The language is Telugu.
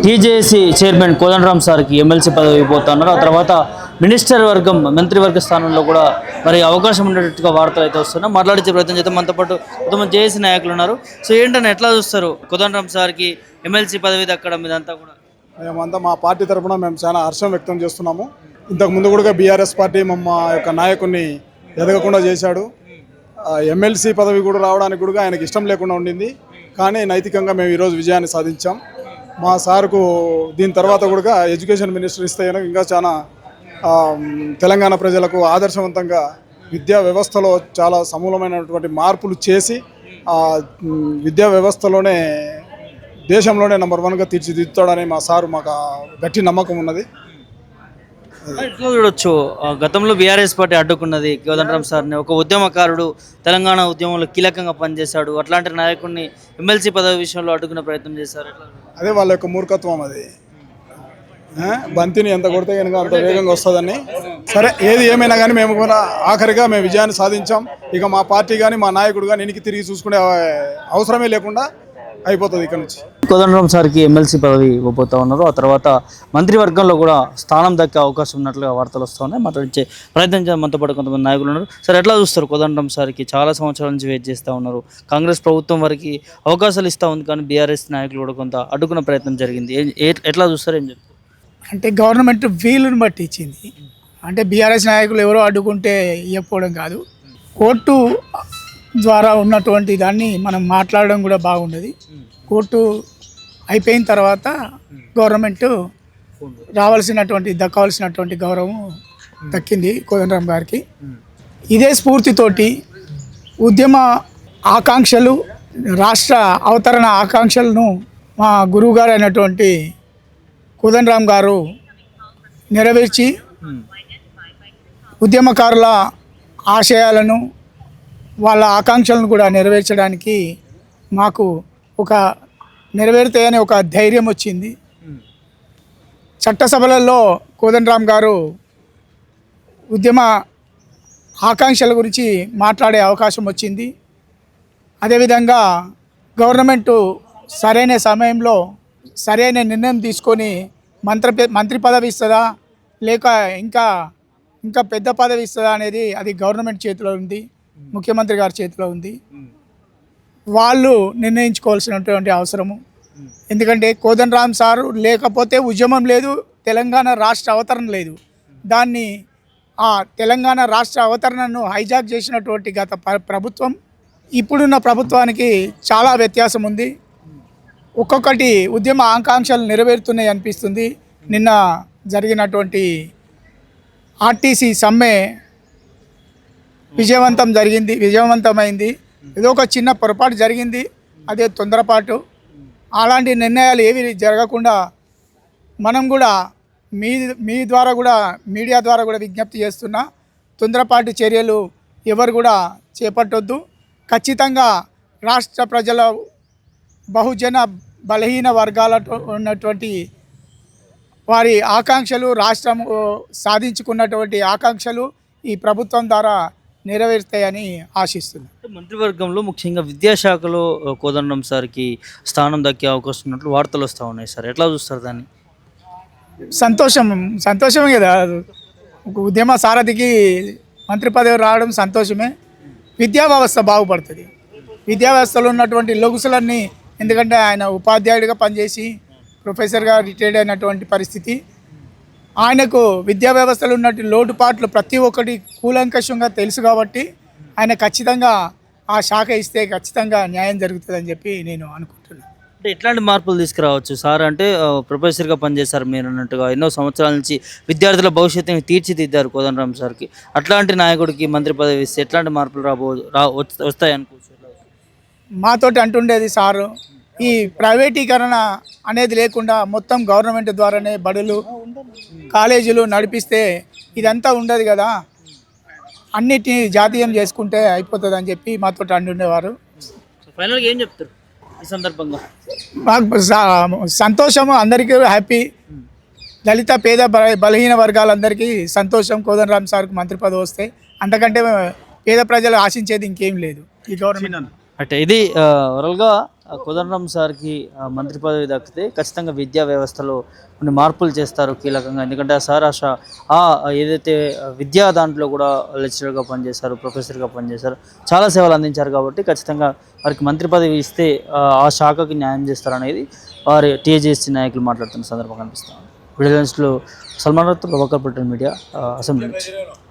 టీజేఏసీ చైర్మన్ కోదండరాం సార్కి ఎమ్మెల్సీ పదవి పోతున్నారు. ఆ తర్వాత మినిస్టర్ వర్గం మంత్రివర్గ స్థానంలో కూడా మరి అవకాశం ఉండేట్టుగా వార్తలు అయితే వస్తున్నాయి. మాట్లాడించే ప్రయత్నం చేద్దాం. మనతో పాటు కొంతమంది జేఏసీ నాయకులు ఉన్నారు. సో ఏంటని ఎట్లా చూస్తారు కోదండరాం సార్కి ఎమ్మెల్సీ పదవి దక్కడం ఇదంతా కూడా? మేమంతా మా పార్టీ తరఫున మేము చాలా హర్షం వ్యక్తం చేస్తున్నాము. ఇంతకు ముందు కూడా బీఆర్ఎస్ పార్టీ మా యొక్క నాయకుడిని ఎదగకుండా చేశాడు. ఎమ్మెల్సీ పదవి కూడా రావడానికి కూడా ఆయనకి ఇష్టం లేకుండా ఉండింది. కానీ నైతికంగా మేము ఈరోజు విజయాన్ని సాధించాం. మా సార్కు దీని తర్వాత కూడా ఎడ్యుకేషన్ మినిస్టర్ ఇస్తే ఇంకా చాలా తెలంగాణ ప్రజలకు ఆదర్శవంతంగా విద్యా వ్యవస్థలో చాలా సమూలమైనటువంటి మార్పులు చేసి విద్యా వ్యవస్థలోనే దేశంలోనే నెంబర్ 1గా తీర్చిదిద్దుతాడని మా సారు మాకు గట్టి నమ్మకం ఉన్నది. ఎట్లా చూడొచ్చు, గతంలో బీఆర్ఎస్ పార్టీ అడ్డుకున్నది కోదండరాం సార్ని. ఒక ఉద్యమకారుడు, తెలంగాణ ఉద్యమంలో కీలకంగా పనిచేశాడు. అట్లాంటి నాయకుడిని ఎమ్మెల్సీ పదవి విషయంలో అడ్డుకునే ప్రయత్నం చేశారు. అదే వాళ్ళ యొక్క మూర్ఖత్వం. అది బంతిని ఎంత కొడితే కనుక అంత వేగంగా వస్తుందని. సరే, ఏది ఏమైనా కానీ మేము కూడా ఆఖరిగా మేము విజయాన్ని సాధించాం. ఇక మా పార్టీ కానీ మా నాయకుడు కానీ వెనక్కి తిరిగి చూసుకునే అవసరమే లేకుండా అయిపోతుంది ఇక్కడ నుంచి. కోదండరాం సార్కి ఎమ్మెల్సీ పదవి ఇవ్వబోతా ఉన్నారు. ఆ తర్వాత మంత్రివర్గంలో కూడా స్థానం దక్కే అవకాశం ఉన్నట్లుగా వార్తలు వస్తూ ఉన్నాయి. మాట్లాడించే ప్రయత్నం చేయాలి. మనతో పాటు కొంతమంది నాయకులు ఉన్నారు. సార్, ఎట్లా చూస్తారు కోదండరాం సార్కి? చాలా సంవత్సరాల నుంచి వెయిట్ చేస్తూ ఉన్నారు. కాంగ్రెస్ ప్రభుత్వం వరకు అవకాశాలు ఇస్తూ ఉంది, కానీ బీఆర్ఎస్ నాయకులు కూడా కొంత అడ్డుకునే ప్రయత్నం జరిగింది. ఎట్లా చూస్తారు? ఏం చెప్తారు? అంటే గవర్నమెంట్ వీలుని బట్టి ఇచ్చింది. అంటే బీఆర్ఎస్ నాయకులు ఎవరో అడ్డుకుంటే ఇవ్వకపోవడం కాదు, కోర్టు ద్వారా ఉన్నటువంటి దాన్ని మనం మాట్లాడడం కూడా బాగుండదు. కోర్టు అయిపోయిన తర్వాత గవర్నమెంట్ దక్కవలసినటువంటి గౌరవం దక్కింది కోదండరాం గారికి. ఇదే స్ఫూర్తితోటి ఉద్యమ ఆకాంక్షలు, రాష్ట్ర అవతరణ ఆకాంక్షలను మా గురువు గారు అయినటువంటి కోదండరాం గారు నెరవేర్చి ఉద్యమకారుల ఆశయాలను, వాళ్ళ ఆకాంక్షలను కూడా నెరవేర్చడానికి మాకు ఒక నెరవేరుతాయని ఒక ధైర్యం వచ్చింది. చట్టసభలలో కోదండరాం గారు ఉద్యమ ఆకాంక్షల గురించి మాట్లాడే అవకాశం వచ్చింది. అదేవిధంగా గవర్నమెంటు సరైన సమయంలో సరైన నిర్ణయం తీసుకొని మంత్రి పదవి ఇస్తుందా లేక ఇంకా పెద్ద పదవి ఇస్తుందా అనేది అది గవర్నమెంట్ చేతిలో ఉంది, ముఖ్యమంత్రి గారి చేతిలో ఉంది. వాళ్ళు నిర్ణయించుకోవాల్సినటువంటి అవసరము. ఎందుకంటే కోదండరాం సారు లేకపోతే ఉద్యమం లేదు, తెలంగాణ రాష్ట్ర అవతరణ లేదు. దాన్ని ఆ తెలంగాణ రాష్ట్ర అవతరణను హైజాక్ చేసినటువంటి గత ప్రభుత్వం ఇప్పుడున్న ప్రభుత్వానికి చాలా వ్యత్యాసం ఉంది. ఒక్కొక్కటి ఉద్యమ ఆకాంక్షలు నెరవేరుతున్నాయి అనిపిస్తుంది. నిన్న జరిగినటువంటి ఆర్టీసీ సమ్మె విజయవంతమైంది. ఏదో ఒక చిన్న పొరపాటు జరిగింది, అదే తొందరపాటు. అలాంటి నిర్ణయాలు ఏవి జరగకుండా మనం కూడా మీ ద్వారా కూడా, మీడియా ద్వారా కూడా విజ్ఞప్తి చేస్తున్నా, తొందరపాటు చర్యలు ఎవరు కూడా చేపట్టొద్దు. ఖచ్చితంగా రాష్ట్ర ప్రజల, బహుజన బలహీన వర్గాల ఉన్నటువంటి వారి ఆకాంక్షలు, రాష్ట్రం సాధించుకున్నటువంటి ఆకాంక్షలు ఈ ప్రభుత్వం ద్వారా నెరవేరుతాయని ఆశిస్తున్నాను. మంత్రివర్గంలో ముఖ్యంగా విద్యాశాఖలో కోదండరాం సార్కి స్థానం దక్కే అవకాశం ఉన్నట్లు వార్తలు వస్తూ ఉన్నాయి. సార్, ఎట్లా చూస్తారు దాన్ని? సంతోషమే కదా. ఉద్యమ సారథికి మంత్రి పదవి రావడం సంతోషమే. విద్యా వ్యవస్థ బాగుపడుతుంది. విద్యా వ్యవస్థలో ఉన్నటువంటి లొగుసులన్నీ, ఎందుకంటే ఆయన ఉపాధ్యాయుడిగా పనిచేసి ప్రొఫెసర్గా రిటైర్డ్ అయినటువంటి పరిస్థితి. ఆయనకు విద్యా వ్యవస్థలో ఉన్నట్టు లోటుపాట్లు ప్రతి ఒక్కటి కూలంకషంగా తెలుసు కాబట్టి ఆయన ఖచ్చితంగా ఆ శాఖ ఇస్తే ఖచ్చితంగా న్యాయం జరుగుతుందని చెప్పి నేను అనుకుంటున్నాను. అంటే ఎట్లాంటి మార్పులు తీసుకురావచ్చు సార్? అంటే ప్రొఫెసర్గా పనిచేశారు మీరు అన్నట్టుగా, ఎన్నో సంవత్సరాల నుంచి విద్యార్థుల భవిష్యత్తుని తీర్చిదిద్దారు కోదండరాం సార్కి. అట్లాంటి నాయకుడికి మంత్రి పదవి ఇస్తే ఎట్లాంటి మార్పులు వస్తాయి అనుకోవచ్చు? మాతోటి అంటుండేది సారు, ఈ ప్రైవేటీకరణ అనేది లేకుండా మొత్తం గవర్నమెంట్ ద్వారానే బడులు, కాలేజీలు నడిపిస్తే ఇదంతా ఉండదు కదా, అన్నిటినీ జాతీయం చేసుకుంటే అయిపోతుంది అని చెప్పి మాతో అంటుండేవారు. ఫైనల్గా ఏం చెప్తారు ఈ సందర్భంగా? మాకు సంతోషము, అందరికీ హ్యాపీ. దళిత పేద బలహీన వర్గాలందరికీ సంతోషం. కోదండరాం సార్కి మంత్రి పదవి వస్తే అంతకంటే పేద ప్రజలు ఆశించేది ఇంకేం లేదు ఈ గవర్నమెంట్. అంటే ఇది ఓవరాల్గా కోదండరాం సార్కి మంత్రి పదవి దక్కితే ఖచ్చితంగా విద్యా వ్యవస్థలో కొన్ని మార్పులు చేస్తారు కీలకంగా. ఎందుకంటే ఆ సార్ ఏదైతే విద్యా దాంట్లో కూడా లెక్చరర్గా పనిచేశారు, ప్రొఫెసర్గా పనిచేశారు, చాలా సేవలు అందించారు. కాబట్టి ఖచ్చితంగా వారికి మంత్రి పదవి ఇస్తే ఆ శాఖకి న్యాయం చేస్తారనేది వారి టీజేఎస్సీ నాయకులు మాట్లాడుతున్న సందర్భంగా కనిపిస్తాం. విడుదలలో సల్మాన్ రావుతో ప్రభాకర్ పటేల్ మీడియా అసెంబ్లీ నుంచి.